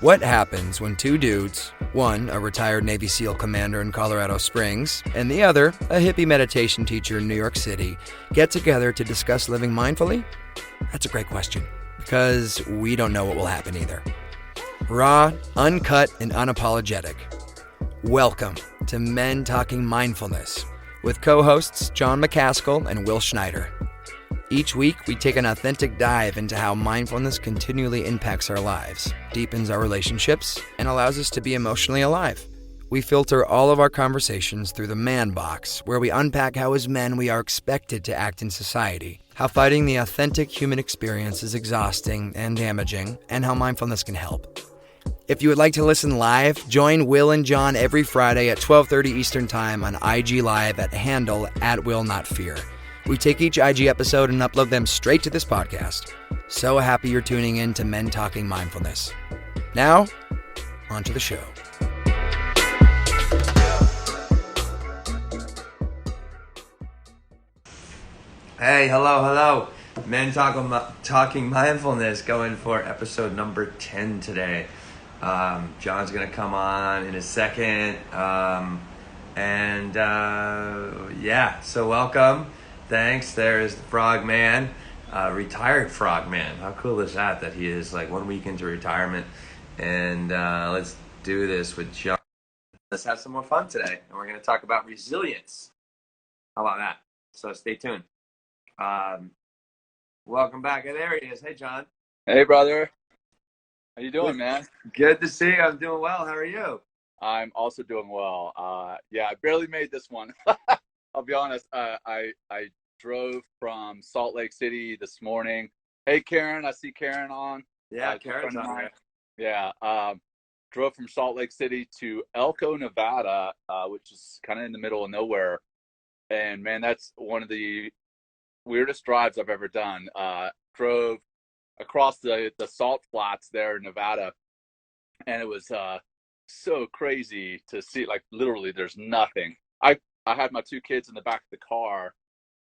What happens when two dudes, one a retired Navy SEAL commander in Colorado Springs, and the other a hippie meditation teacher in New York City, get together to discuss living mindfully? That's a great question, because we don't know what will happen either. Raw, uncut, and unapologetic. Welcome to Men Talking Mindfulness with co-hosts John McCaskill and Will Schneider. Each week, we take an authentic dive into how mindfulness continually impacts our lives, deepens our relationships, and allows us to be emotionally alive. We filter all of our conversations through the man box, where we unpack how as men we are expected to act in society, how fighting the authentic human experience is exhausting and damaging, and how mindfulness can help. If you would like to listen live, join Will and John every Friday at 12:30 Eastern Time on IG Live at handle @WillNotFear. We take each IG episode and upload them straight to this podcast. So happy you're tuning in to Men Talking Mindfulness. Now, on to the show. Hey, hello. Men Talking Mindfulness, going for episode number 10 today. John's going to come on in a second. So welcome. Thanks. There's the Frog Man, retired Frog Man. How cool is that? That he is like 1 week into retirement. And let's do this with John. Let's have some more fun today. And we're going to talk about resilience. How about that? So stay tuned. Welcome back. There he is. Hey, John. Hey, brother. How you doing, man? Good to see you. I'm doing well. How are you? I'm also doing well. I barely made this one. I'll be honest. I drove from Salt Lake City this morning. Hey, Karen. I see Karen on. Yeah, Karen's on there. Yeah. Drove from Salt Lake City to Elko, Nevada, which is kind of in the middle of nowhere. And, man, that's one of the weirdest drives I've ever done. Drove across the salt flats there in Nevada, and it was so crazy to see. Like, literally there's nothing. I had my two kids in the back of the car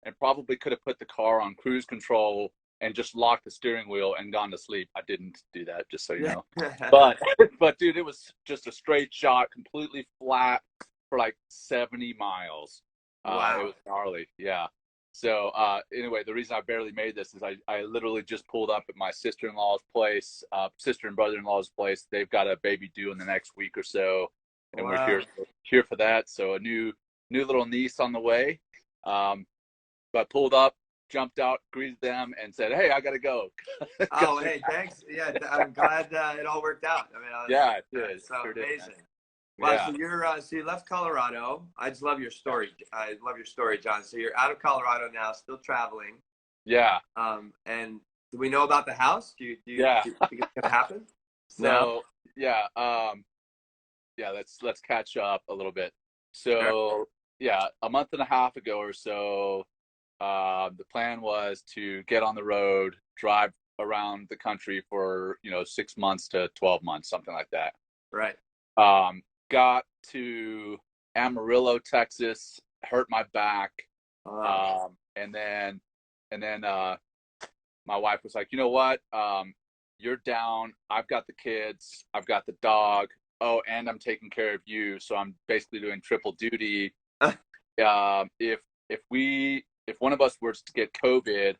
and probably could have put the car on cruise control and just locked the steering wheel and gone to sleep. I didn't do that, just so you know. but dude, it was just a straight shot, completely flat for like 70 miles. Wow. It was gnarly. Yeah. So anyway, the reason I barely made this is I literally just pulled up at my sister and brother-in-law's place. They've got a baby due in the next week or so, and Wow. we're here for that. So a new little niece on the way. But pulled up, jumped out, greeted them, and said, "Hey, I gotta go." Oh, hey, thanks. Yeah, I'm glad it all worked out. I mean, yeah, it did. So Sure did, amazing. man. Wow. Yeah. So you left Colorado. I just love your story. I love your story, John. So you're out of Colorado now, still traveling. Yeah. And do we know about the house? Do you Yeah. think it's gonna happen? So yeah. Let's catch up a little bit. So Sure. yeah, a month and a half ago or so, the plan was to get on the road, drive around the country for 6 months to 12 months, something like that. Right. Got to Amarillo, Texas, hurt my back, and then my wife was like, "You know what? You're down. I've got the kids. I've got the dog. Oh, and I'm taking care of you. So I'm basically doing triple duty. If one of us were to get COVID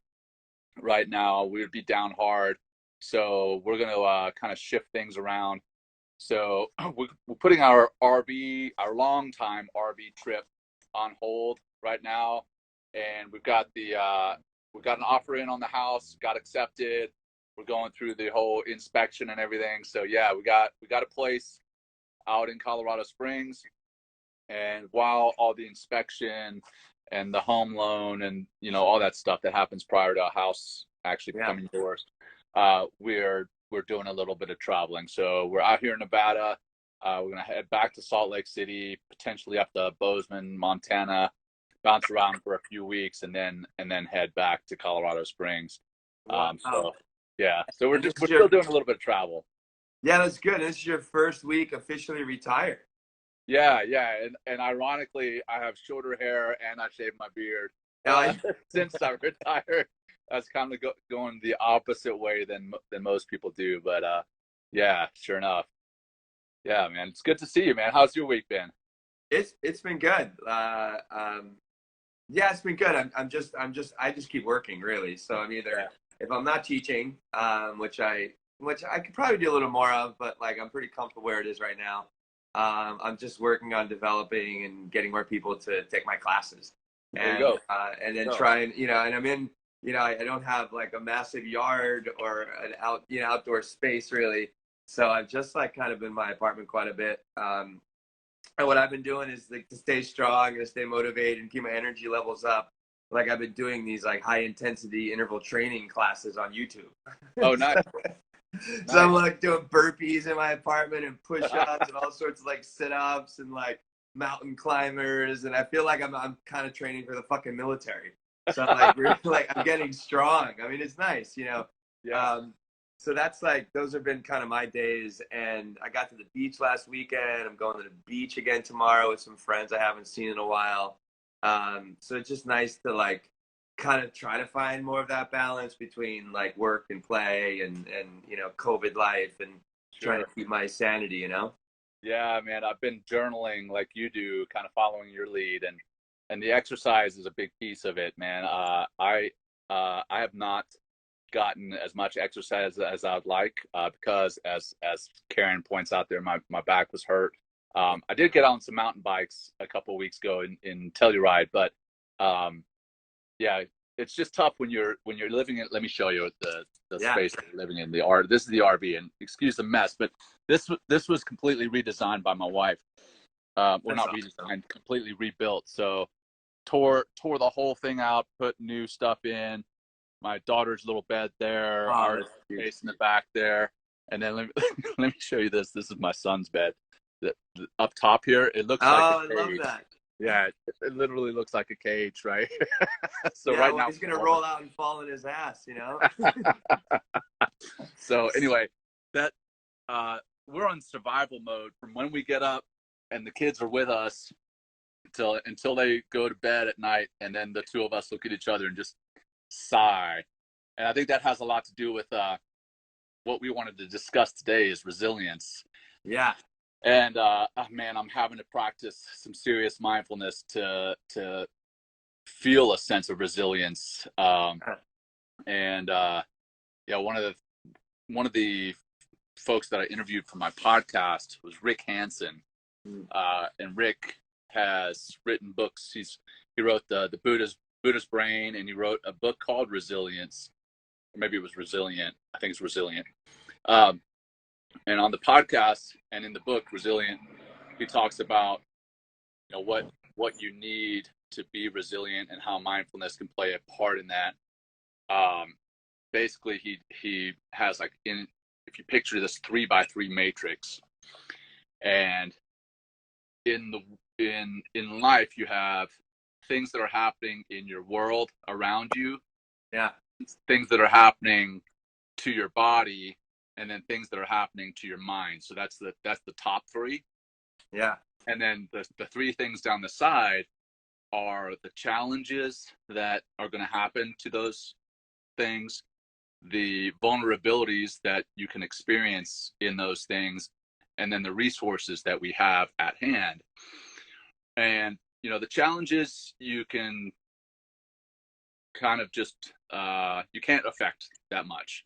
right now, we would be down hard. So we're gonna kind of shift things around. So we're putting our long time RV trip on hold right now, and we've got an offer in on the house, got accepted. We're going through the whole inspection and everything. So yeah, we got a place out in Colorado Springs, and while all the inspection and the home loan and all that stuff that happens prior to a house actually becoming yours, we're doing a little bit of traveling. So we're out here in Nevada. We're going to head back to Salt Lake City, potentially up to Bozeman, Montana, bounce around for a few weeks, and then head back to Colorado Springs. Wow. So we're still doing a little bit of travel. Yeah, that's good. This is your first week officially retired. Yeah. And ironically, I have shorter hair and I shaved my beard since I retired. That's kind of going the opposite way than most people do. But Yeah, sure enough. Yeah, man. It's good to see you, man. How's your week been? It's been good. Yeah, it's been good. I just keep working really. So I'm Yeah. either if I'm not teaching, which I could probably do a little more of, but like I'm pretty comfortable where it is right now. I'm just working on developing and getting more people to take my classes, There you go. and then Go. trying, and I'm in, I don't have like a massive yard or an outdoor space really. So I've just like kind of in my apartment quite a bit. And what I've been doing is like to stay strong and stay motivated and keep my energy levels up. Like I've been doing these like high intensity interval training classes on YouTube. Oh, nice. So I'm Nice. like doing burpees in my apartment and push-ups and all sorts of like sit-ups and like mountain climbers. And I feel like I'm kind of training for the fucking military. So I'm like really like I'm getting strong. I mean, it's nice, Yeah. So that's like those have been kind of my days. And I got to the beach last weekend. I'm going to the beach again tomorrow with some friends I haven't seen in a while. So it's just nice to like kind of try to find more of that balance between like work and play and COVID life and trying Sure. to keep my sanity. Yeah, man. I've been journaling like you do, kind of following your lead, and the exercise is a big piece of it, man. I have not gotten as much exercise as I'd like because as Karen points out there, my back was hurt. I did get on some mountain bikes a couple of weeks ago in Telluride, but um, yeah, it's just tough when you're living in. Let me show you the Yeah. space that you're living in. This is the RV, and excuse the mess, but this was completely redesigned by my wife. Well, That's not awesome. redesigned, completely rebuilt. So tore the whole thing out, put new stuff in. My daughter's little bed there, Oh, our that's cute. space in the back there, and then let me let me show you this. This is my son's bed. Up top here, it looks like Oh, a I love cage. that. Yeah, it literally looks like a cage, right? So Yeah, right well, now, he's gonna roll out and fall in his ass. so anyway, that we're on survival mode from when we get up and the kids are with us until they go to bed at night, and then the two of us look at each other and just sigh. And I think that has a lot to do with what we wanted to discuss today is resilience. Yeah. And man, I'm having to practice some serious mindfulness to feel a sense of resilience. And yeah, one of the folks that I interviewed for my podcast was Rick Hansen, and Rick has written books. He wrote the Buddha's Brain, and he wrote a book called Resilience, or maybe it was Resilient. I think it's Resilient. And on the podcast and in the book Resilient, he talks about what you need to be resilient and how mindfulness can play a part in that. Basically, he has like if you picture this 3x3 matrix, and in life you have things that are happening in your world around you, Yeah. things that are happening to your body, and then things that are happening to your mind. So that's the top three. Yeah. And then the three things down the side are the challenges that are going to happen to those things, the vulnerabilities that you can experience in those things, and then the resources that we have at hand. And the challenges you can kind of just you can't affect that much.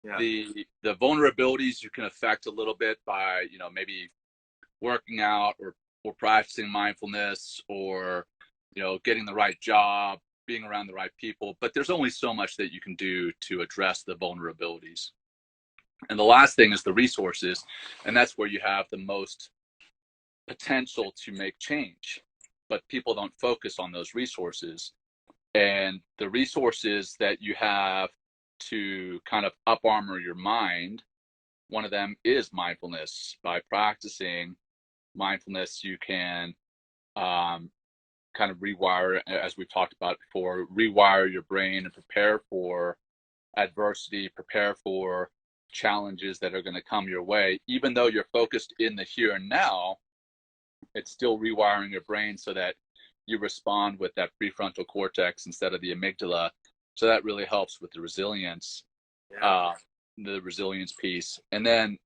Yeah. The vulnerabilities you can affect a little bit by maybe working out or practicing mindfulness, or getting the right job, being around the right people. But there's only so much that you can do to address the vulnerabilities. And the last thing is the resources, and that's where you have the most potential to make change. But people don't focus on those resources. And the resources that you have to kind of up armor your mind, one of them is mindfulness. By practicing mindfulness, you can kind of rewire, as we've talked about before, rewire your brain and prepare for adversity, prepare for challenges that are going to come your way. Even though you're focused in the here and now, it's still rewiring your brain so that you respond with that prefrontal cortex instead of the amygdala. So that really helps with the resilience, Yeah. the resilience piece. And then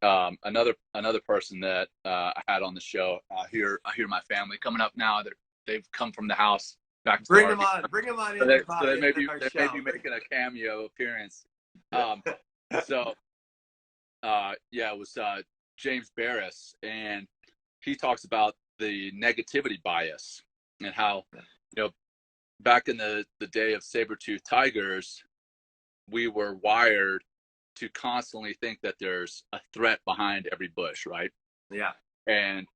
another person that I had on the show. I hear my family coming up now. They've come from the house back to the RV. Bring them on So in. they may be show. making a cameo appearance. So it was James Barris, and he talks about the negativity bias and how, back in the day of saber-toothed tigers, we were wired to constantly think that there's a threat behind every bush, right? Yeah. And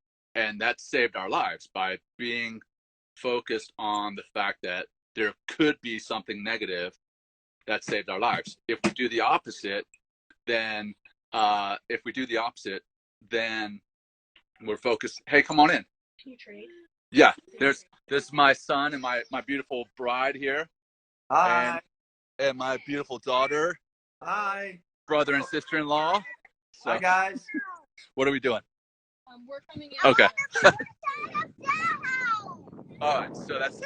that saved our lives by being focused on the fact that there could be something negative. That saved our lives. If we do the opposite, then we're focused. Hey, come on in. Can you trade? Yeah, there's my son and my beautiful bride here. Hi. And my beautiful daughter. Hi. Brother and sister-in-law. So, hi, guys. What are we doing? We're coming in. Okay. All right, so that's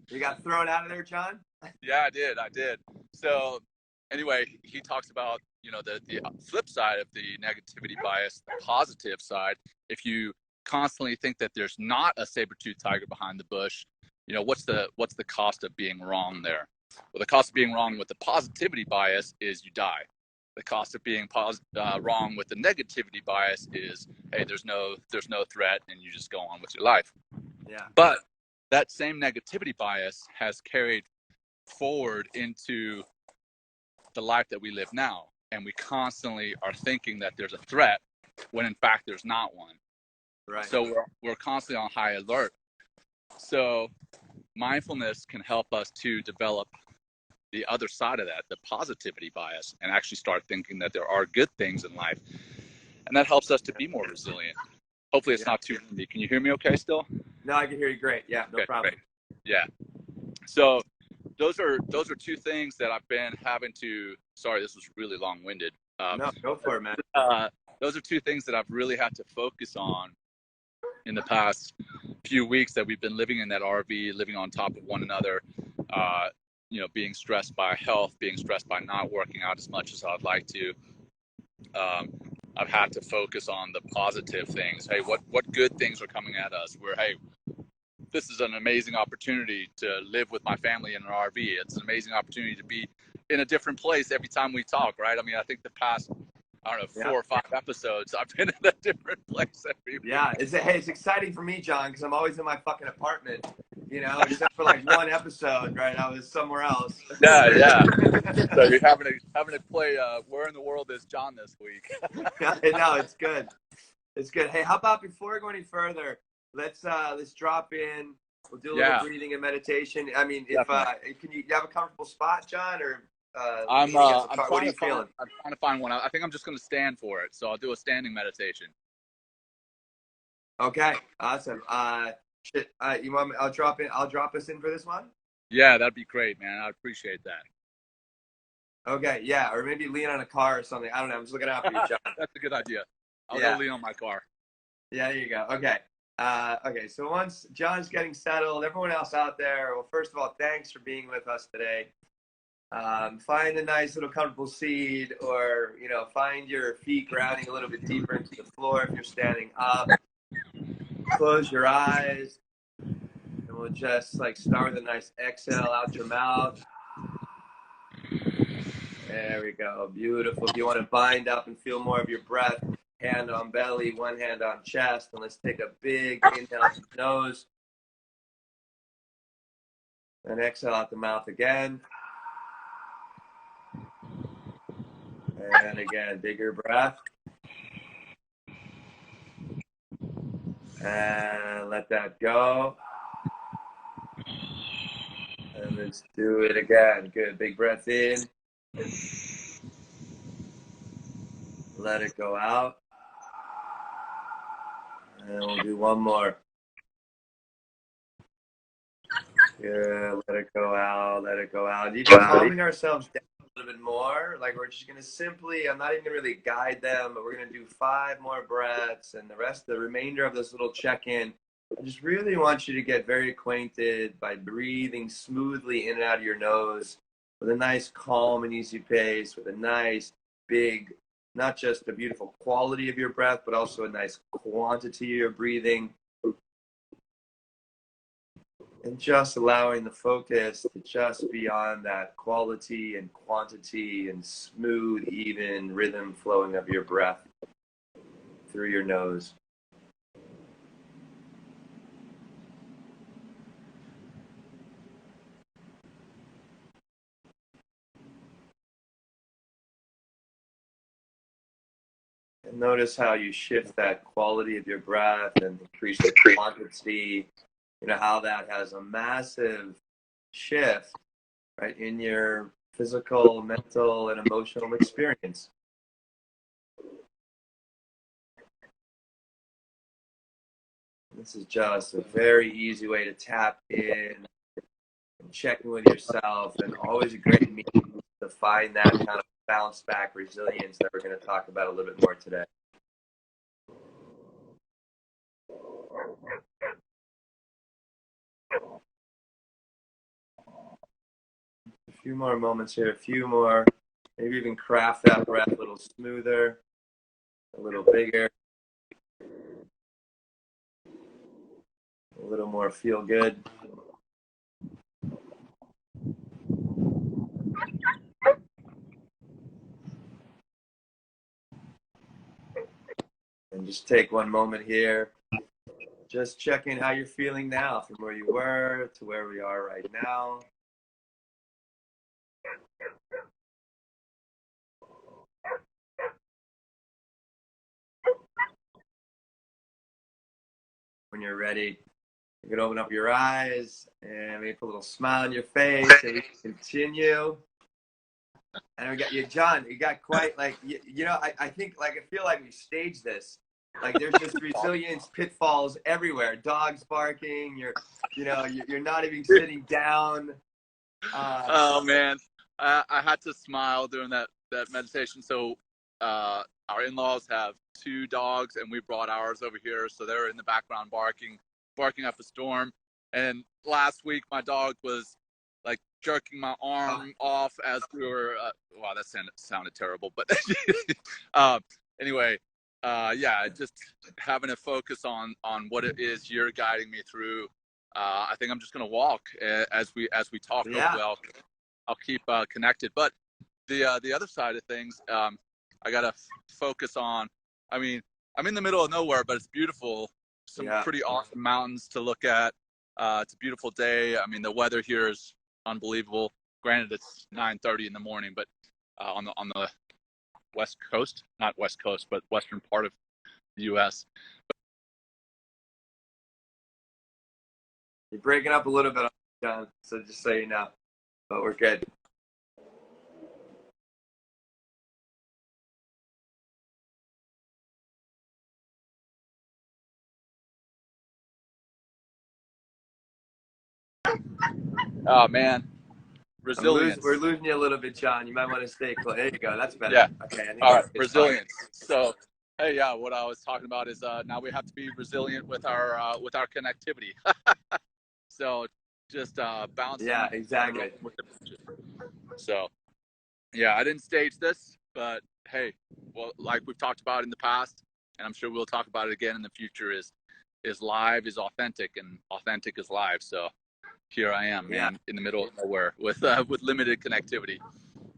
You got thrown out of there, John? Yeah, I did. So anyway, he talks about, the flip side of the negativity bias, the positive side. If you constantly think that there's not a saber-toothed tiger behind the bush, what's the cost of being wrong there? Well, the cost of being wrong with the positivity bias is you die. The cost of being wrong with the negativity bias is, hey, there's no threat, and you just go on with your life. Yeah. But that same negativity bias has carried forward into the life that we live now, and we constantly are thinking that there's a threat when in fact there's not one. Right. So we're constantly on high alert. So mindfulness can help us to develop the other side of that, the positivity bias, and actually start thinking that there are good things in life, and that helps us to be more resilient. Hopefully it's not too windy. Can you hear me okay still? No, I can hear you great. Yeah, no problem. Great. Yeah. So those are two things that I've been having to. Sorry, this was really long-winded. No, go for it, man. Those are two things that I've really had to focus on in the past few weeks that we've been living in that RV, living on top of one another. Being stressed by health, being stressed by not working out as much as I'd like to. I've had to focus on the positive things. Hey, what good things are coming at us? This is an amazing opportunity to live with my family in an RV. It's an amazing opportunity to be in a different place every time we talk, right? I mean, I think the past, 4 or 5 episodes, I've been in a different place every week. Yeah, it's exciting for me, John, because I'm always in my fucking apartment, except for like one episode, right? I was somewhere else. Yeah. So you're having to play Where in the World is John this week? No, it's good. It's good. Hey, how about before we go any further, let's drop in. We'll do a little breathing and meditation. I mean, if can you have a comfortable spot, John, or I'm what are you feeling? I'm trying to find one. I think I'm just going to stand for it. So I'll do a standing meditation. Okay, awesome. You want me? I'll drop us in for this one. Yeah, that'd be great, man. I'd appreciate that. Okay, yeah, or maybe lean on a car or something. I don't know. I'm just looking out for you, John. That's a good idea. I'll go lean on my car. Yeah, there you go. Okay. Okay, so once John's getting settled, everyone else out there, well, first of all, thanks for being with us today. Find a nice little comfortable seat, or, find your feet grounding a little bit deeper into the floor if you're standing up. Close your eyes, and we'll just start with a nice exhale out your mouth. There we go. Beautiful. If you want to bind up and feel more of your breath, hand on belly, one hand on chest, and let's take a big inhale to the nose. And exhale out the mouth again. And again, bigger breath. And let that go. And let's do it again. Good. Big breath in. Let it go out. And we'll do one more. Good. Let it go out. Let it go out. Even calming ourselves down a little bit more. We're just going to simply, I'm not even going to really guide them, but we're going to do 5 more breaths, and the remainder of this little check-in, I just really want you to get very acquainted by breathing smoothly in and out of your nose with a nice calm and easy pace, with a nice not just the beautiful quality of your breath, but also a nice quantity of your breathing. And just allowing the focus to just be on that quality and quantity and smooth, even rhythm flowing of your breath through your nose. And notice how you shift that quality of your breath and increase the quantity. You know, how that has a massive shift, right, in your physical, mental, and emotional experience. This is just a very easy way to tap in and check in with yourself, and always a great means to find that kind of bounce back resilience that we're going to talk about a little bit more today. A few more moments here, a few more, maybe even craft that breath a little smoother, a little bigger, a little more feel good. And just take one moment here, just checking how you're feeling now from where you were to where we are right now. When you're ready, you can open up your eyes and maybe put a little smile on your face, and we can continue. And we got you, John. You got quite like you know. I think like I feel like we staged this. Like there's just resilience pitfalls everywhere. Dogs barking. You're not even sitting down. Oh man, I had to smile during that meditation. So our in-laws have 2 dogs, and we brought ours over here, so they're in the background barking up a storm. And last week, my dog was like jerking my arm off as we were. Wow, that sounded terrible, but anyway, yeah, just having a focus on what it is you're guiding me through. I think I'm just gonna walk as we talk. Yeah. Hopefully I'll keep connected. But the other side of things, I gotta focus on. I mean, I'm in the middle of nowhere, but it's beautiful. Some pretty awesome mountains to look at. It's a beautiful day. I mean, the weather here is unbelievable. Granted, it's 9:30 in the morning, but on the west coast, not west coast, but western part of the U.S. You're breaking up a little bit, John. So just so you know, but we're good. Oh man, resilience. We're losing you a little bit, John. You might want to stay close. There you go. That's better. Yeah. Okay. I think All right. it's Resilience. So, hey, yeah. What I was talking about is now we have to be resilient with our connectivity. So just bouncing. Yeah, exactly. So, yeah, I didn't stage this, but hey, well, like we've talked about in the past, and I'm sure we'll talk about it again in the future, is live is authentic, and authentic is live. So here I am, man, in the middle of nowhere with limited connectivity.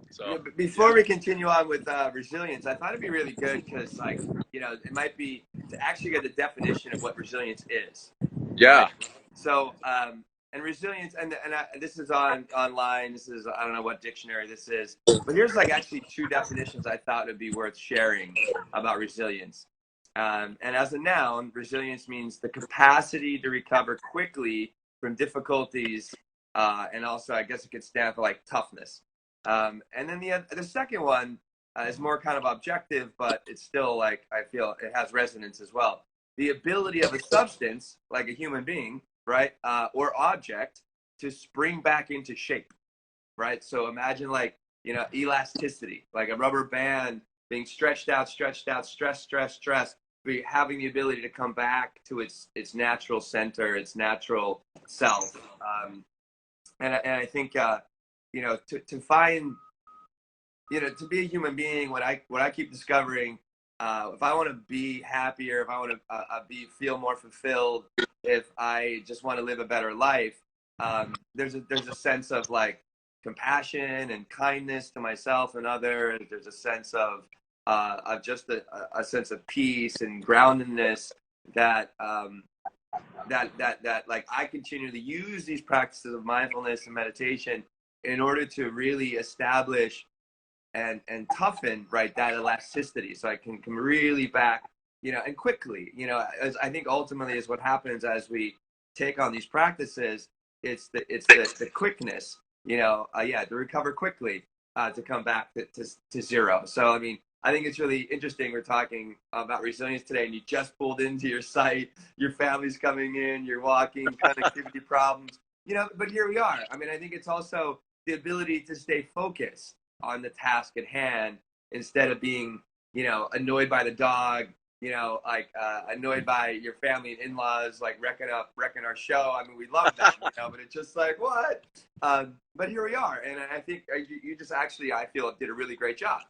So yeah, before we continue on with resilience, I thought it'd be really good because, like, it might be to actually get the definition of what resilience is. Yeah. Right? So, and resilience, and this is online. This is, I don't know what dictionary this is, but here's like actually 2 definitions I thought would be worth sharing about resilience. And as a noun, resilience means the capacity to recover quickly from difficulties, and also I guess it could stand for like toughness. And then the second one is more kind of objective, but it's still like, I feel it has resonance as well. The ability of a substance, like a human being, right, or object, to spring back into shape, right? So imagine like, elasticity, like a rubber band being stretched out, stressed, but having the ability to come back to its natural center, its natural self. And I think, to find to be a human being, what I keep discovering, if I want to be happier, if I want to feel more fulfilled, if I just want to live a better life, there's a sense of like compassion and kindness to myself and others. There's a sense of just a sense of peace and groundedness that that like I continually use these practices of mindfulness and meditation in order to really establish and toughen, right, that elasticity, so I can come really back, and quickly, as I think ultimately is what happens as we take on these practices. It's the quickness, to recover quickly, to come back to zero. So I mean, I think it's really interesting. We're talking about resilience today, and you just pulled into your site. Your family's coming in. You're walking, connectivity problems. But here we are. I mean, I think it's also the ability to stay focused on the task at hand instead of being, annoyed by the dog, annoyed by your family and in-laws, like wrecking our show. I mean, we love that, but it's just like, what? But here we are. And I think you just actually, I feel, did a really great job,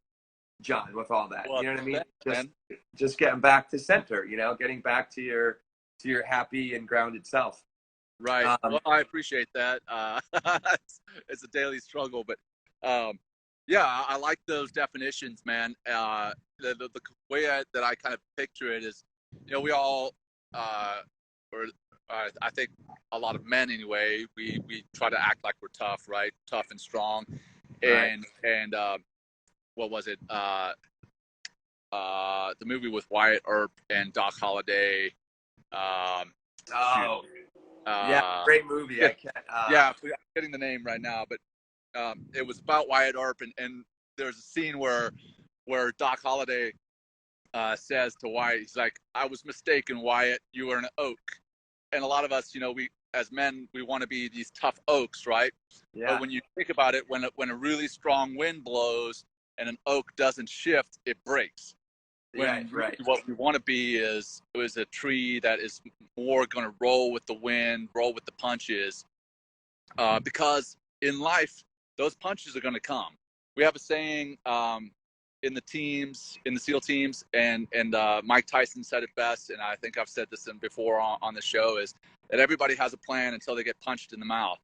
John, with all that. Well, you know what I mean? Just getting back to center, getting back to your happy and grounded self. Right. Well, I appreciate that. It's a daily struggle, but yeah, I like those definitions, man. The way that I kind of picture it is, we all, or I think a lot of men anyway, we try to act like we're tough, right? Tough and strong, and what was it? The movie with Wyatt Earp and Doc Holliday. Yeah, great movie. Yeah, I can't. I'm getting the name right now, but it was about Wyatt Earp, and there's a scene where Doc Holliday says to Wyatt, he's like, "I was mistaken, Wyatt. You were an oak." And a lot of us, we as men, we want to be these tough oaks, right? Yeah. But when you think about it, when a really strong wind blows and an oak doesn't shift, it breaks. Right. What we want to be is a tree that is more going to roll with the wind, roll with the punches, because in life, those punches are going to come. We have a saying in the teams, in the SEAL teams, and Mike Tyson said it best, and I think I've said this before on the show, is that everybody has a plan until they get punched in the mouth.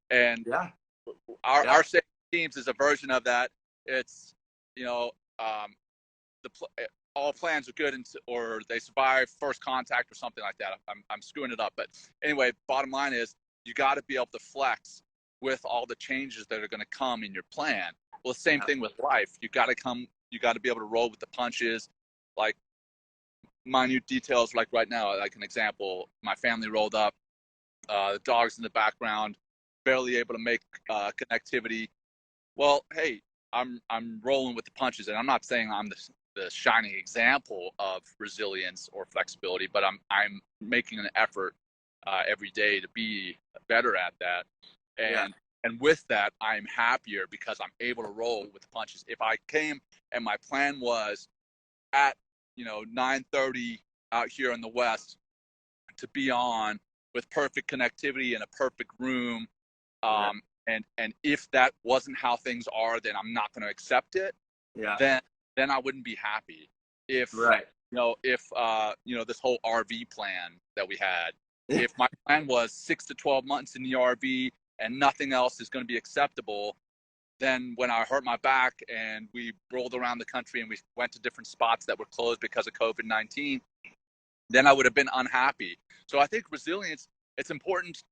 And our saying teams is a version of that. It's, all plans are good or they survive first contact or something like that. I'm screwing it up. But anyway, bottom line is you got to be able to flex with all the changes that are going to come in your plan. Well, the same thing with life. You got to be able to roll with the punches, like minute details. Like right now, like an example, my family rolled up, the dog's in the background, barely able to make connectivity. Well, hey, I'm rolling with the punches, and I'm not saying I'm the shining example of resilience or flexibility, but I'm making an effort every day to be better at that. And with that, I'm happier because I'm able to roll with the punches. If I came and my plan was at 9:30 out here in the West to be on with perfect connectivity in a perfect room, and if that wasn't how things are, then I'm not going to accept it. Then I wouldn't be happy. If this whole RV plan that we had, if my plan was 6 to 12 months in the RV and nothing else is going to be acceptable, then when I hurt my back and we rolled around the country and we went to different spots that were closed because of COVID-19, then I would have been unhappy. So I think resilience, it's important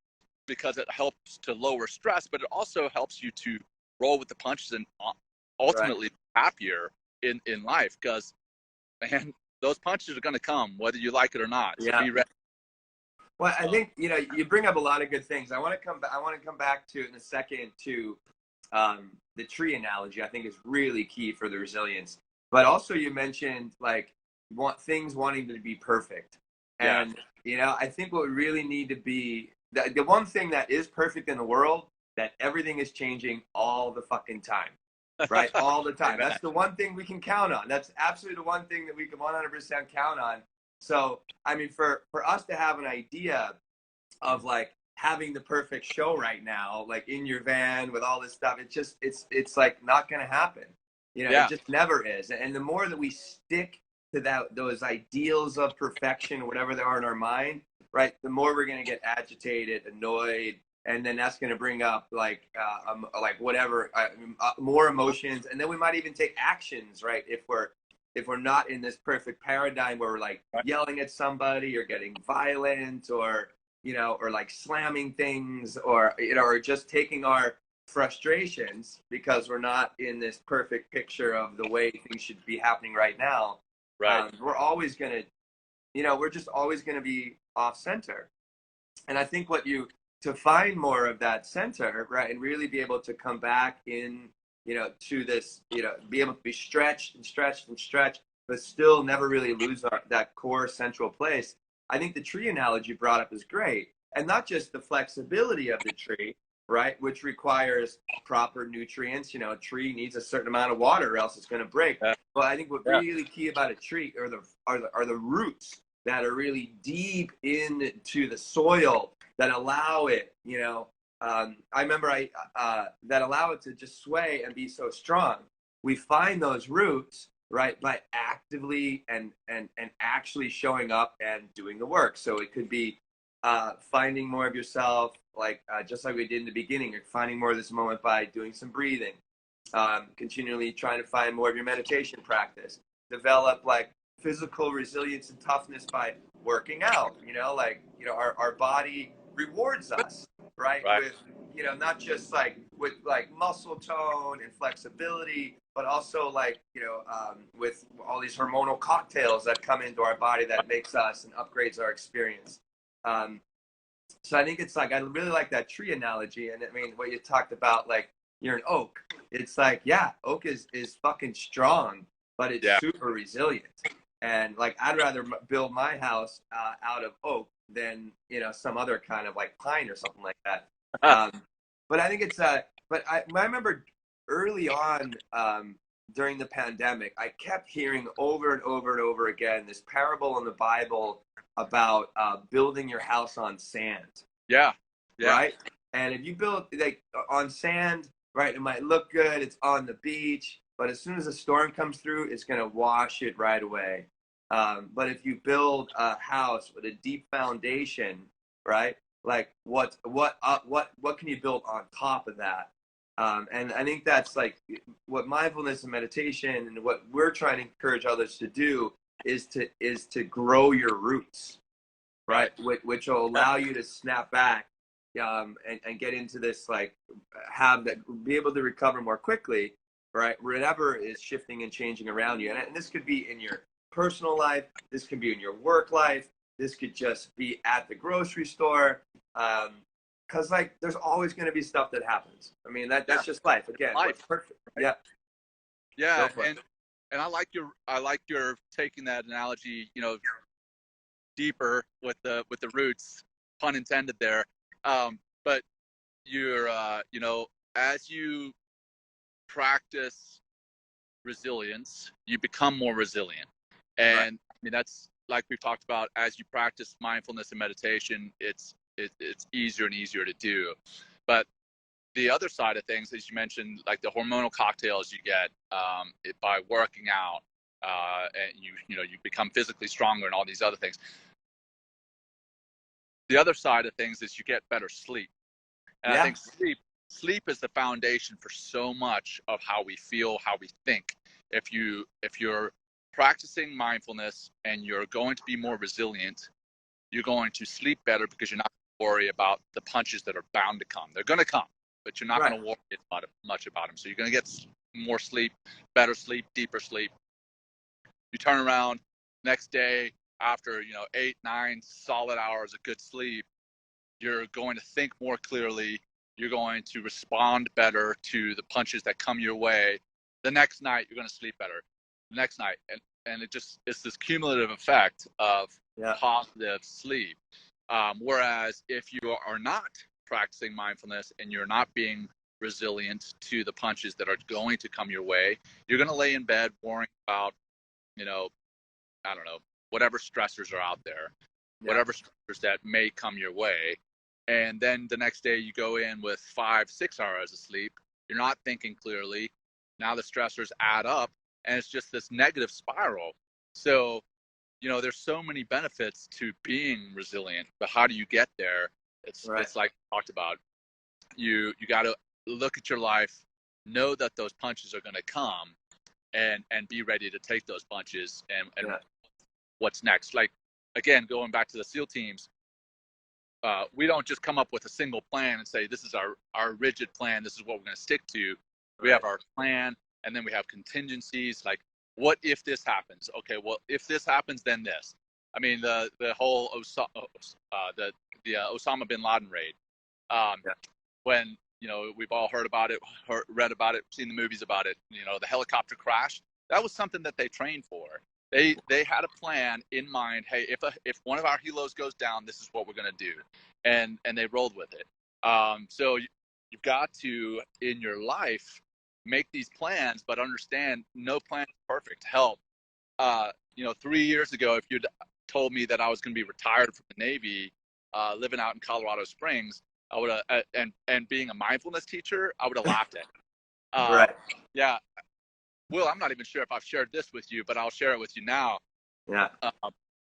because it helps to lower stress, but it also helps you to roll with the punches and ultimately be happier in life, because, man, those punches are going to come whether you like it or not. So be ready. Well, I think you bring up a lot of good things. I want to come back to in a second to the tree analogy. I think is really key for the resilience. But also you mentioned things wanting to be perfect, and I think what we really need to be the one thing that is perfect in the world, that everything is changing all the fucking time. Right? All the time. That's the one thing we can count on. That's absolutely the one thing that we can 100% count on. So, I mean, for us to have an idea of having the perfect show right now, in your van with all this stuff, it's like not going to happen. You know, Yeah. it just never is. And the more that we stick to those ideals of perfection, whatever they are in our mind, right, the more we're going to get agitated, annoyed, and then that's going to bring up like whatever more emotions, and then we might even take actions, right, if we're not in this perfect paradigm where we're like yelling at somebody or getting violent or or like slamming things or or just taking our frustrations because we're not in this perfect picture of the way things should be happening right now. Right. We're always going to we're just always going to be off center. And I think to find more of that center, right, and really be able to come back in, to this, be able to be stretched and stretched and stretched, but still never really lose that core central place. I think the tree analogy you brought up is great. And not just the flexibility of the tree, right, which requires proper nutrients. A tree needs a certain amount of water or else it's going to break. Yeah. But I think what really key about a tree are the roots that are really deep into the soil that allow it, I remember that allow it to just sway and be so strong. We find those roots, right, by actively and actually showing up and doing the work. So it could be finding more of yourself, like just like we did in the beginning. You're finding more of this moment by doing some breathing, continually trying to find more of your meditation practice, develop like physical resilience and toughness by working out. Our body rewards us, right? With not just like with like muscle tone and flexibility, but also like with all these hormonal cocktails that come into our body that makes us and upgrades our experience. So I think it's like, I really like that tree analogy. And I mean, what you talked about, like you're an oak. It's like, yeah, oak is fucking strong, but it's super resilient. And like, I'd rather build my house out of oak than, some other kind of like pine or something like that. But I think it's, but I remember early on during the pandemic, I kept hearing over and over and over again this parable in the Bible about building your house on sand. Yeah. Right? And if you build like on sand, right, it might look good, it's on the beach, but as soon as a storm comes through, it's going to wash it right away. But if you build a house with a deep foundation, right, like what can you build on top of that? And I think that's like what mindfulness and meditation and what we're trying to encourage others to do is to grow your roots, right? Which will allow you to snap back and get into this, like, be able to recover more quickly, right? Whatever is shifting and changing around you. And this could be in your personal life. This could be in your work life. This could just be at the grocery store. Because like there's always going to be stuff that happens. I mean, that's just life. Again, Life. What's perfect. Right? Yeah. And I like your taking that analogy, deeper with the roots, pun intended there. But you're as you practice resilience, you become more resilient. And I mean, that's like we've talked about, as you practice mindfulness and meditation, it's easier and easier to do. But the other side of things, as you mentioned, like the hormonal cocktails you get by working out, and you become physically stronger and all these other things. The other side of things is you get better sleep. And I think sleep is the foundation for so much of how we feel, how we think. If you're practicing mindfulness and you're going to be more resilient, you're going to sleep better because you're not going to worry about the punches that are bound to come. They're going to come, but you're not going to worry much about them. So you're going to get more sleep, better sleep, deeper sleep. You turn around next day after 8-9 solid hours of good sleep, you're going to think more clearly. You're going to respond better to the punches that come your way. The next night you're going to sleep better. The next night, and it's this cumulative effect of positive sleep. Whereas if you are not practicing mindfulness and you're not being resilient to the punches that are going to come your way, you're going to lay in bed worrying about, I don't know, whatever stressors are out there, whatever stressors that may come your way. And then the next day you go in with 5-6 hours of sleep. You're not thinking clearly. Now the stressors add up, and it's just this negative spiral. So, there's so many benefits to being resilient, but how do you get there? It's like we talked about. You got to look at your life, know that those punches are going to come, and be ready to take those punches and what's next. Like, again, going back to the SEAL teams, we don't just come up with a single plan and say, this is our rigid plan, this is what we're going to stick to. We have our plan, and then we have contingencies, like, what if this happens? Okay, well, if this happens, then this. I mean, the whole Osama bin Laden raid, when, we've all heard about it, read about it, seen the movies about it, the helicopter crash, that was something that they trained for. They had a plan in mind. Hey, if one of our helos goes down, this is what we're going to do. And they rolled with it. So you've got to, in your life, make these plans, but understand no plan is perfect. Hell, 3 years ago, if you'd told me that I was going to be retired from the Navy, living out in Colorado Springs, I would have, and being a mindfulness teacher, I would have laughed at. Yeah. Will, I'm not even sure if I've shared this with you, but I'll share it with you now. Yeah.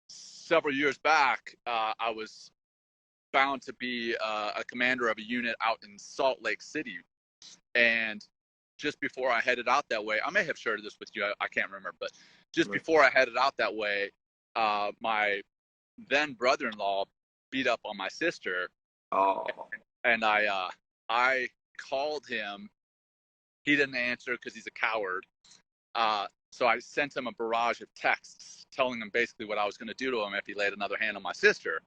Several years back, I was bound to be a commander of a unit out in Salt Lake City. And just before I headed out that way, I may have shared this with you, I can't remember, but just before I headed out that way, my then brother-in-law beat up on my sister. Oh. And I called him. He didn't answer because he's a coward. So I sent him a barrage of texts telling him basically what I was going to do to him if he laid another hand on my sister.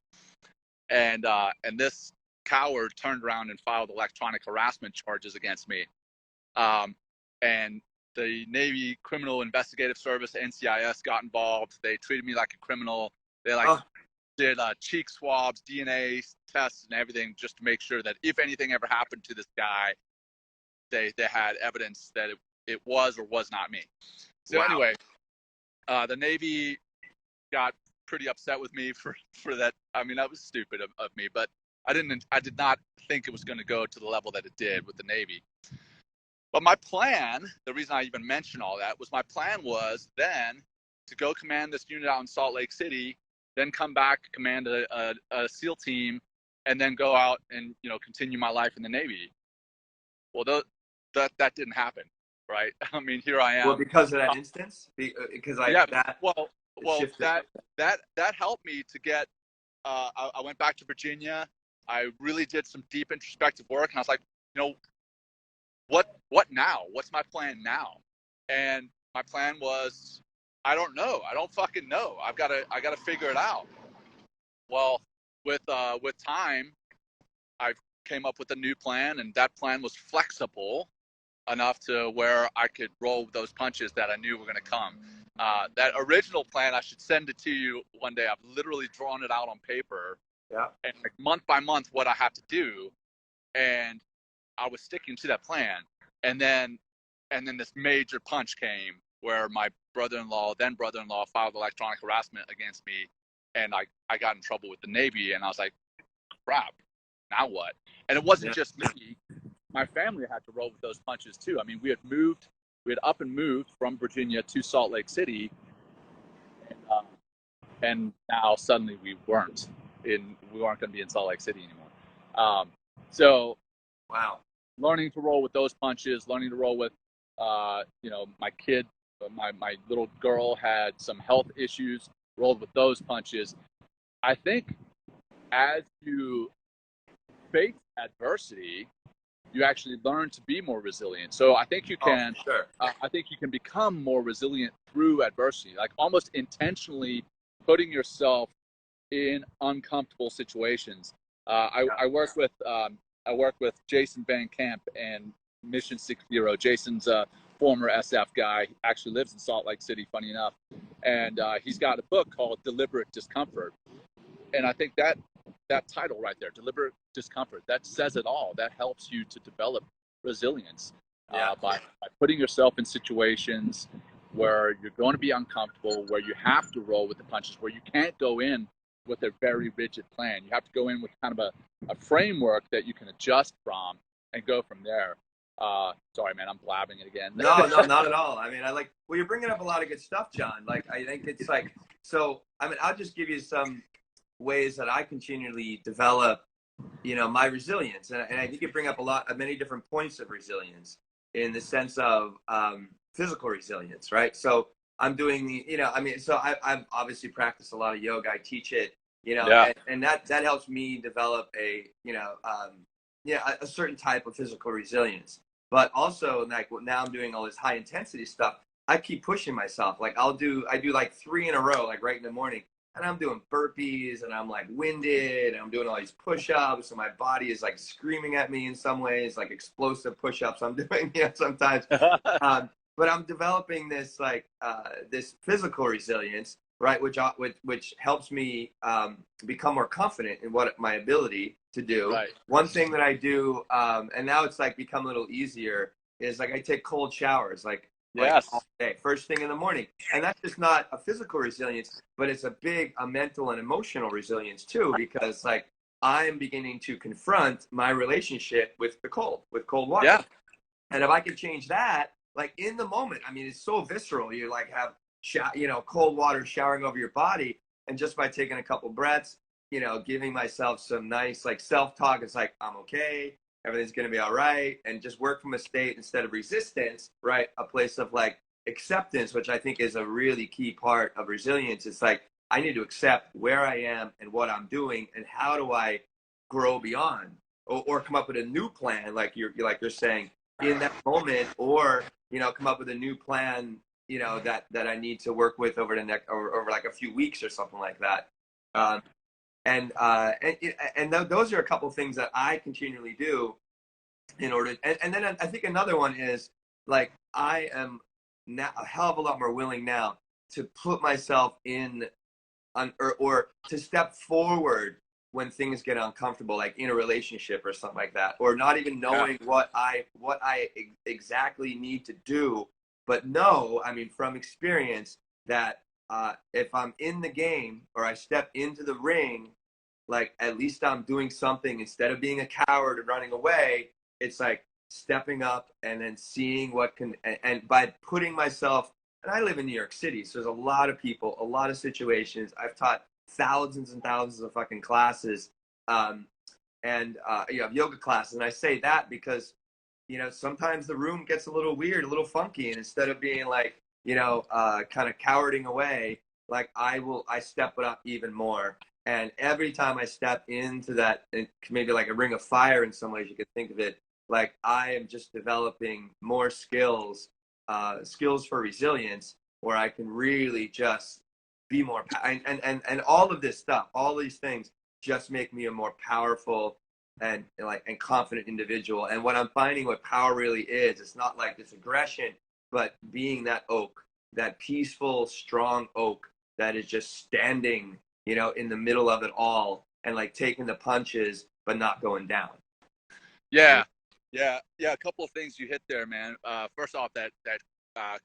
And this coward turned around and filed electronic harassment charges against me. And the Navy Criminal Investigative Service, NCIS, got involved. They treated me like a criminal. They did cheek swabs, DNA tests, and everything just to make sure that if anything ever happened to this guy, they had evidence that it was or was not me. So anyway, the Navy got pretty upset with me for that. I mean, that was stupid of me, but I did not think it was going to go to the level that it did with the Navy. But my plan, the reason I even mentioned all that, was my plan was then to go command this unit out in Salt Lake City, then come back, command a SEAL team, and then go out and continue my life in the Navy. Well, that didn't happen, right? I mean, here I am. Well, because of that instance, that helped me to get. I went back to Virginia. I really did some deep introspective work, and I was like, what now? What's my plan now? And my plan was, I don't know. I don't fucking know. I gotta figure it out. Well, with time, I came up with a new plan, and that plan was flexible enough to where I could roll those punches that I knew were going to come. That original plan, I should send it to you one day. I've literally drawn it out on paper. Yeah. And month by month, what I have to do, and I was sticking to that plan. And then this major punch came where my then brother-in-law filed electronic harassment against me, and I got in trouble with the Navy, and I was like, crap, now what? And it wasn't just me. My family had to roll with those punches too. I mean, we had up and moved from Virginia to Salt Lake City, and now suddenly we weren't going to be in Salt Lake City anymore. So, wow, learning to roll with those punches, learning to roll with, my kid, my little girl had some health issues, rolled with those punches. I think as you face adversity, you actually learn to be more resilient. So I think you can. Oh, sure. I think you can become more resilient through adversity, like almost intentionally putting yourself in uncomfortable situations. I work with Jason Van Camp and Mission 60. Jason's a former SF guy. He actually lives in Salt Lake City, funny enough, and he's got a book called Deliberate Discomfort. And I think that title right there, Deliberate Discomfort, that says it all. That helps you to develop resilience by putting yourself in situations where you're going to be uncomfortable, where you have to roll with the punches, where you can't go in with a very rigid plan. You have to go in with kind of a framework that you can adjust from and go from there. Sorry, man, I'm blabbing it again. No, not at all. I mean, well, you're bringing up a lot of good stuff, John. Like, I think it's like, so, I mean, I'll just give you some ways that I continually develop, my resilience. And I think you bring up many different points of resilience in the sense of physical resilience, right? So I'm doing I've obviously practiced a lot of yoga. I teach it, Yeah. and that helps me develop a certain type of physical resilience. But also, like, now I'm doing all this high intensity stuff. I keep pushing myself. Like, I do like 3 in a row, like right in the morning, and I'm doing burpees, and I'm like winded, and I'm doing all these push-ups, and my body is like screaming at me in some ways, like explosive push-ups I'm doing, sometimes. But I'm developing this this physical resilience, right? Which helps me become more confident in what my ability to do. Right. One thing that I do, and now it's like become a little easier, is like I take cold showers, like Yes. all day, first thing in the morning, and that's just not a physical resilience, but it's a big mental and emotional resilience too, because like I am beginning to confront my relationship with cold water. Yeah. And if I can change that, like in the moment, I mean, it's so visceral. You like have cold water showering over your body, and just by taking a couple breaths, giving myself some nice like self-talk, it's like, I'm okay, everything's gonna be all right, and just work from a state instead of resistance, right? A place of like acceptance, which I think is a really key part of resilience. It's like, I need to accept where I am and what I'm doing, and how do I grow beyond, or come up with a new plan, like you're saying, in that moment, or come up with a new plan, that I need to work with over the next, or over like a few weeks or something like that. Those are a couple of things that I continually do in order. And then I think another one is like, I am now a hell of a lot more willing now to put myself in or to step forward when things get uncomfortable, like in a relationship or something like that, or not even knowing what I exactly need to do, but know, I mean, from experience, that if I'm in the game or I step into the ring, like at least I'm doing something instead of being a coward and running away. It's like stepping up and then seeing what can, and by putting myself, and I live in New York City, so there's a lot of people, a lot of situations. I've taught thousands and thousands of fucking classes, and you have yoga classes, and I say that because sometimes the room gets a little weird, a little funky, and instead of being like kind of cowarding away, like I step it up even more. And every time I step into that, maybe like a ring of fire in some ways you could think of it, like I am just developing more skills for resilience, where I can really just be more, and all of this stuff, all these things just make me a more powerful and confident individual. And what I'm finding, what power really is, it's not like this aggression, but being that oak, that peaceful, strong oak that is just standing, in the middle of it all, and like taking the punches, but not going down. Yeah. A couple of things you hit there, man. First off, that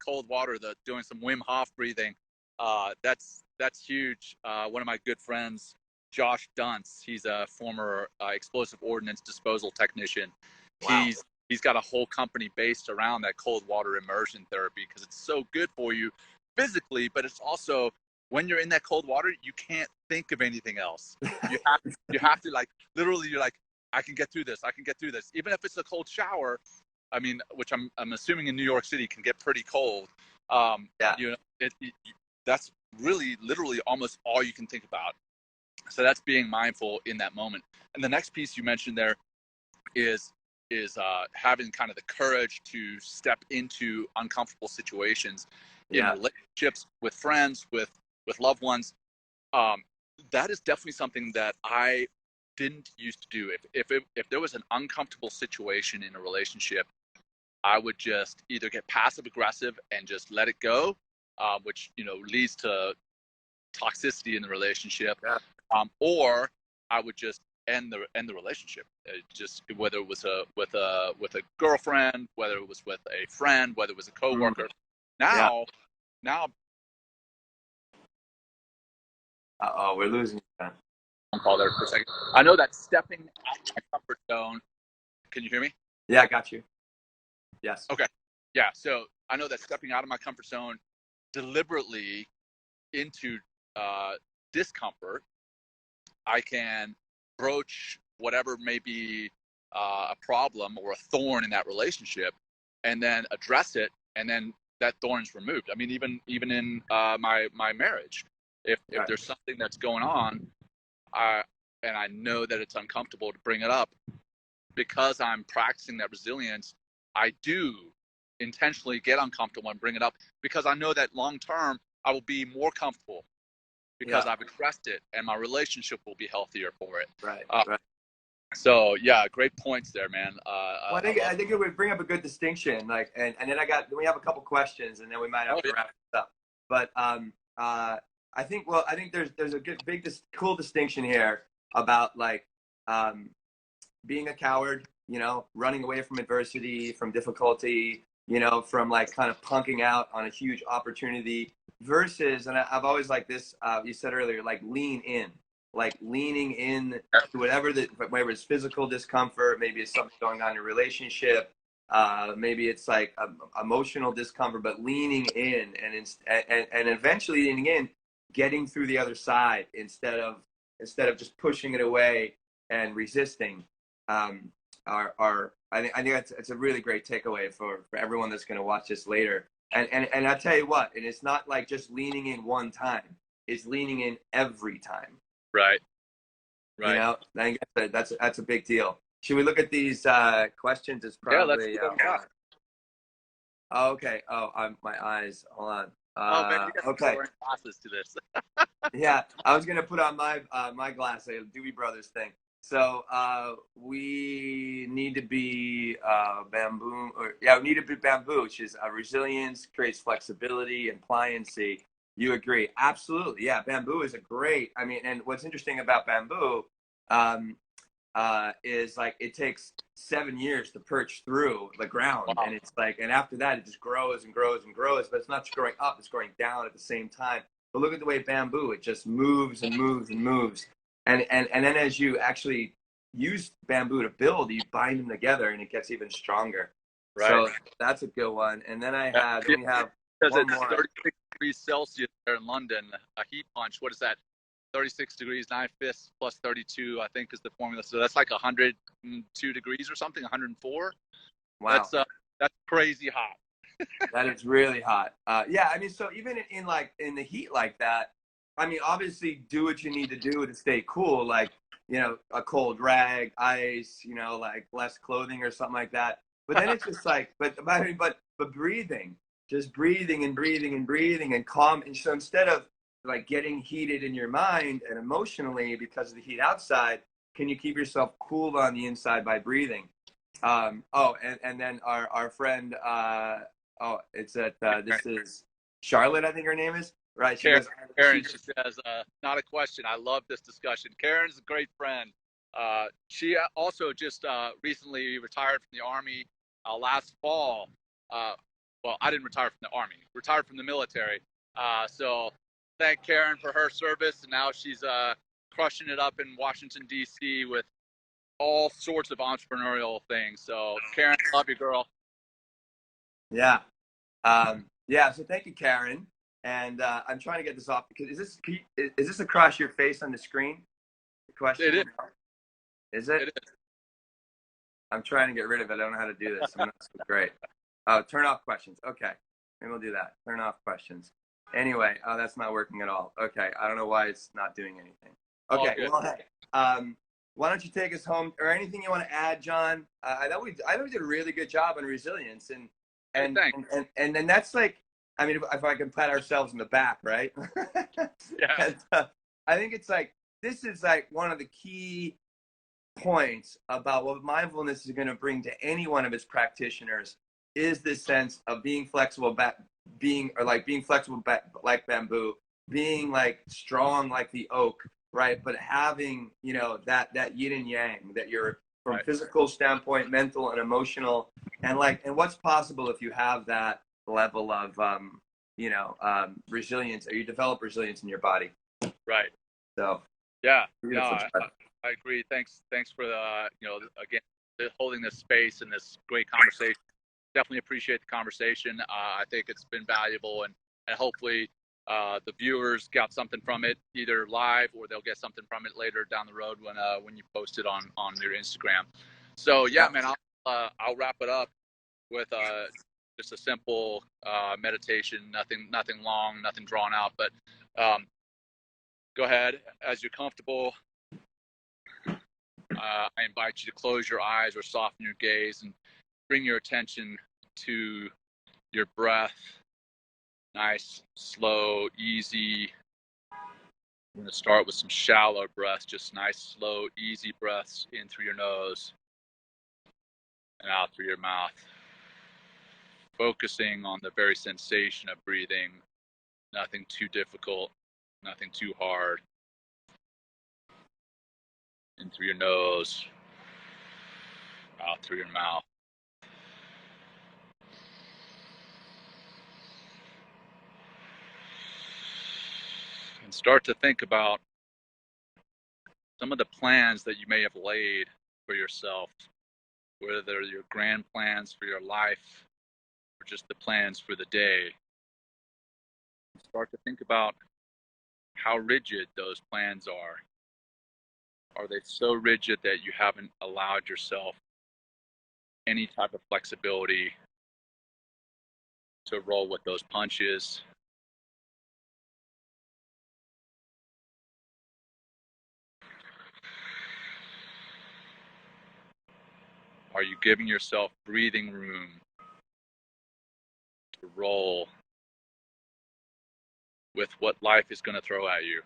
cold water, doing some Wim Hof breathing, that's huge. One of my good friends, Josh Dunce, he's a former explosive ordnance disposal technician. Wow. He's got a whole company based around that cold water immersion therapy, because it's so good for you physically, but it's also, when you're in that cold water, you can't think of anything else. You have to like, literally, you're like, I can get through this. Even if it's a cold shower, I mean, which I'm assuming in New York City can get pretty cold. That's really literally almost all you can think about. So that's being mindful in that moment. And the next piece you mentioned there is having kind of the courage to step into uncomfortable situations in relationships, with friends, with loved ones. That is definitely something that I didn't used to do. If there was an uncomfortable situation in a relationship, I would just either get passive aggressive and just let it go, which leads to toxicity in the relationship, or I would just end the relationship. Just whether it was with a girlfriend, whether it was with a friend, whether it was a coworker. Now. We're losing you. I'll call there for a second. I know that stepping out of my comfort zone. Can you hear me? Yeah, I got you. Yes. Okay. Yeah. So I know that stepping out of my comfort zone deliberately into discomfort, I can broach whatever may be a problem or a thorn in that relationship, and then address it, and then that thorn's removed. I mean, even in my marriage, if there's something that's going on, and I know that it's uncomfortable to bring it up, because I'm practicing that resilience, I do intentionally get uncomfortable and bring it up, because I know that long term I will be more comfortable because I've addressed it, and my relationship will be healthier for it. Right. So yeah, great points there, man. Well, I think it would bring up a good distinction. Like, and then we have a couple questions, and then we might have to wrap this up. But I think there's a cool distinction here about like being a coward, running away from adversity, from difficulty, from like kind of punking out on a huge opportunity, versus, and I've always liked this, you said earlier, like leaning in to whatever it's physical discomfort, maybe it's something going on in your relationship, maybe it's like emotional discomfort, but leaning in and eventually leaning in, getting through the other side instead of just pushing it away and resisting. I think that's a really great takeaway for everyone that's going to watch this later. And I tell you what, and it's not like just leaning in one time; it's leaning in every time. Right. I think that's a big deal. Should we look at these questions? It's probably let's do them. Oh, okay. Oh, my eyes. Hold on. Man, you got okay. Glasses to this. Yeah, I was gonna put on my glass, a Dewey Brothers thing. So we need to be bamboo, we need to be bamboo, which is resilience, creates flexibility and pliancy. You agree? Absolutely. Yeah, bamboo is a great. I mean, and what's interesting about bamboo is like it takes 7 years to perch through the ground, and it's like, and after that it just grows and grows and grows. But it's not just growing up; it's growing down at the same time. But look at the way bamboo, it just moves and moves and moves. And then as you actually use bamboo to build, you bind them together and it gets even stronger. Right. So that's a good one. And then we have because one it's more. 36 degrees Celsius there in London, a heat punch. What is that? 36 degrees, 9/5 plus 32, I think is the formula. So that's like 102 degrees or something, 104. Wow. That's crazy hot. That is really hot. Yeah, I mean, so even in the heat like that, I mean, obviously do what you need to do to stay cool, like, a cold rag, ice, like less clothing or something like that. But then it's just like, but breathing, just breathing and breathing and breathing and calm. And so instead of like getting heated in your mind and emotionally because of the heat outside, can you keep yourself cool on the inside by breathing? And then our friend, this is Charlotte, I think her name is. Right. Karen, she says, not a question. I love this discussion. Karen's a great friend. She also just recently retired from the Army last fall. Well, I didn't retire from the Army, retired from the military. So thank Karen for her service. And now she's crushing it up in Washington, D.C. with all sorts of entrepreneurial things. So Karen, love you, girl. Yeah. So thank you, Karen. And I'm trying to get this off because is this across your face on the screen? The question. It is. Is it? It is. I'm trying to get rid of it. I don't know how to do this. I'm not so great. Oh, turn off questions. Okay, maybe we'll do that. Turn off questions. Anyway, that's not working at all. Okay, I don't know why it's not doing anything. Okay, well, hey, why don't you take us home, or anything you want to add, John? I thought we did a really good job on resilience, and then that's like. I mean, if I can pat ourselves in the back, right? Yeah. And, I think it's like, this is like one of the key points about what mindfulness is going to bring to any one of its practitioners is this sense of being flexible, being flexible like bamboo, being like strong like the oak, right? But having, that yin and yang, that you're from physical standpoint, mental and emotional, and what's possible if you have that level of resilience, or you develop resilience in your body. Right. So I agree. Thanks for again holding this space and this great conversation. definitely appreciate the conversation. I think it's been valuable, and hopefully the viewers got something from it, either live or they'll get something from it later down the road when you post it on your Instagram. So yeah, man, I'll wrap it up with just a simple meditation, nothing long, nothing drawn out, but go ahead as you're comfortable. I invite you to close your eyes or soften your gaze and bring your attention to your breath. Nice, slow, easy. I'm going to start with some shallow breaths, just nice, slow, easy breaths in through your nose and out through your mouth. Focusing on the very sensation of breathing. Nothing too difficult, nothing too hard. In through your nose, out through your mouth. And start to think about some of the plans that you may have laid for yourself, whether they're your grand plans for your life or just the plans for the day. Start to think about how rigid those plans are. Are they so rigid that you haven't allowed yourself any type of flexibility to roll with those punches? Are you giving yourself breathing room to roll with what life is going to throw at you?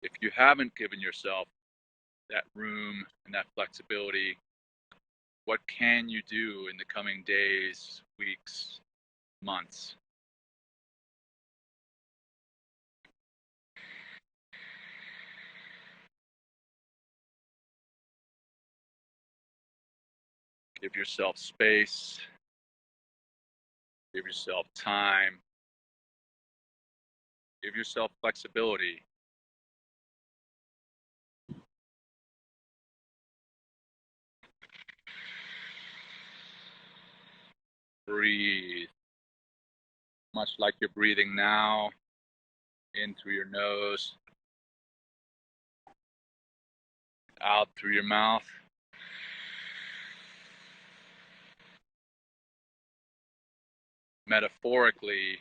If you haven't given yourself that room and that flexibility, what can you do in the coming days, weeks, months? Give yourself space. Give yourself time. Give yourself flexibility. Breathe. Much like you're breathing now, in through your nose, out through your mouth. Metaphorically,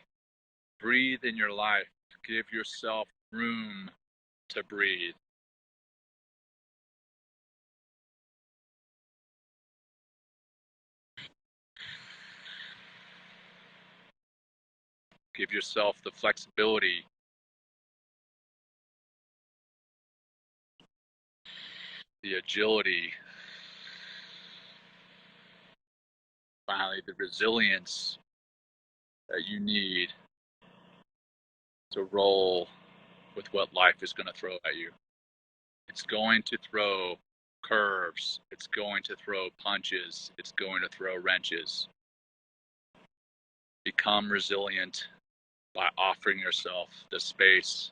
breathe in your life. Give yourself room to breathe. Give yourself the flexibility, the agility, finally the resilience that you need to roll with what life is going to throw at you. It's going to throw curves. It's going to throw punches. It's going to throw wrenches. Become resilient by offering yourself the space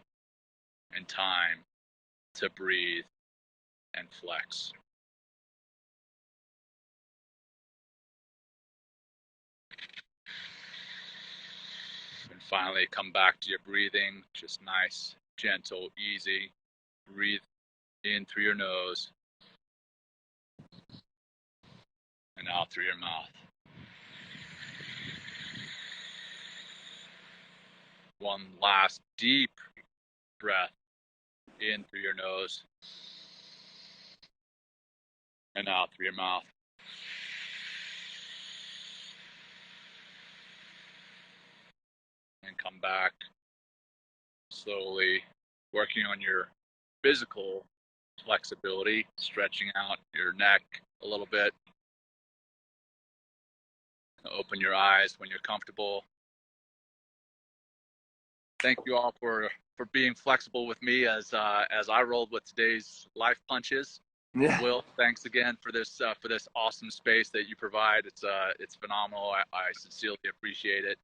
and time to breathe and flex. And finally, come back to your breathing, just nice, gentle, easy. Breathe in through your nose and out through your mouth. One last deep breath in through your nose and out through your mouth. And come back slowly, working on your physical flexibility, stretching out your neck a little bit. Open your eyes when you're comfortable. Thank you all for being flexible with me as I rolled with today's life punches. Yeah. Will, thanks again for this awesome space that you provide. It's phenomenal. I sincerely appreciate it,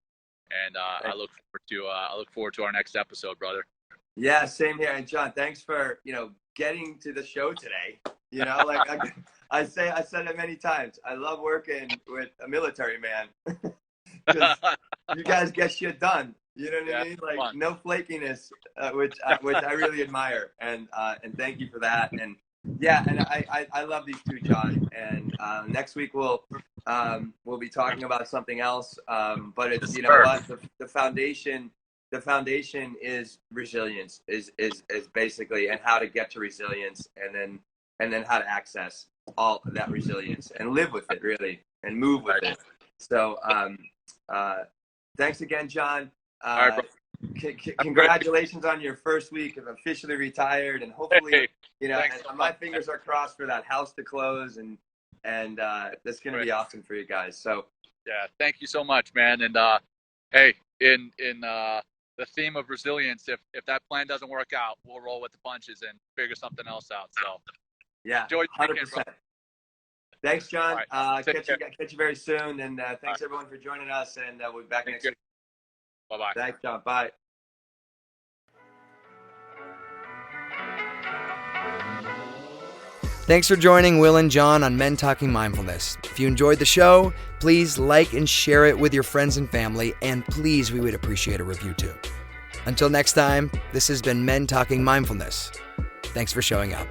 and I look forward to our next episode, brother. Yeah, same here. And John, thanks for, getting to the show today. Like I said it many times. I love working with a military man because you guys get shit done. You know what I mean? Like fun. no flakiness, which I really admire. And thank you for that. And yeah, and I love these two, John. And next week we'll be talking about something else. But it's what the foundation. The foundation is resilience, is basically, and how to get to resilience, and then how to access all of that resilience and live with it, really, and move with it. So thanks again, John. All right, Congratulations on your first week of officially retired, and hopefully, thanks. my fingers are crossed for that house to close, and that's going to be awesome for you guys. So yeah, thank you so much, man. And hey, in the theme of resilience, if that plan doesn't work out, we'll roll with the punches and figure something else out. So yeah, enjoy 100%. Thanks, John. Right. Catch you very soon, and thanks everyone for joining us, and we'll be back next week. Bye-bye. Thanks, John. Bye. Thanks for joining Will and John on Men Talking Mindfulness. If you enjoyed the show, please like and share it with your friends and family, and please, we would appreciate a review too. Until next time, this has been Men Talking Mindfulness. Thanks for showing up.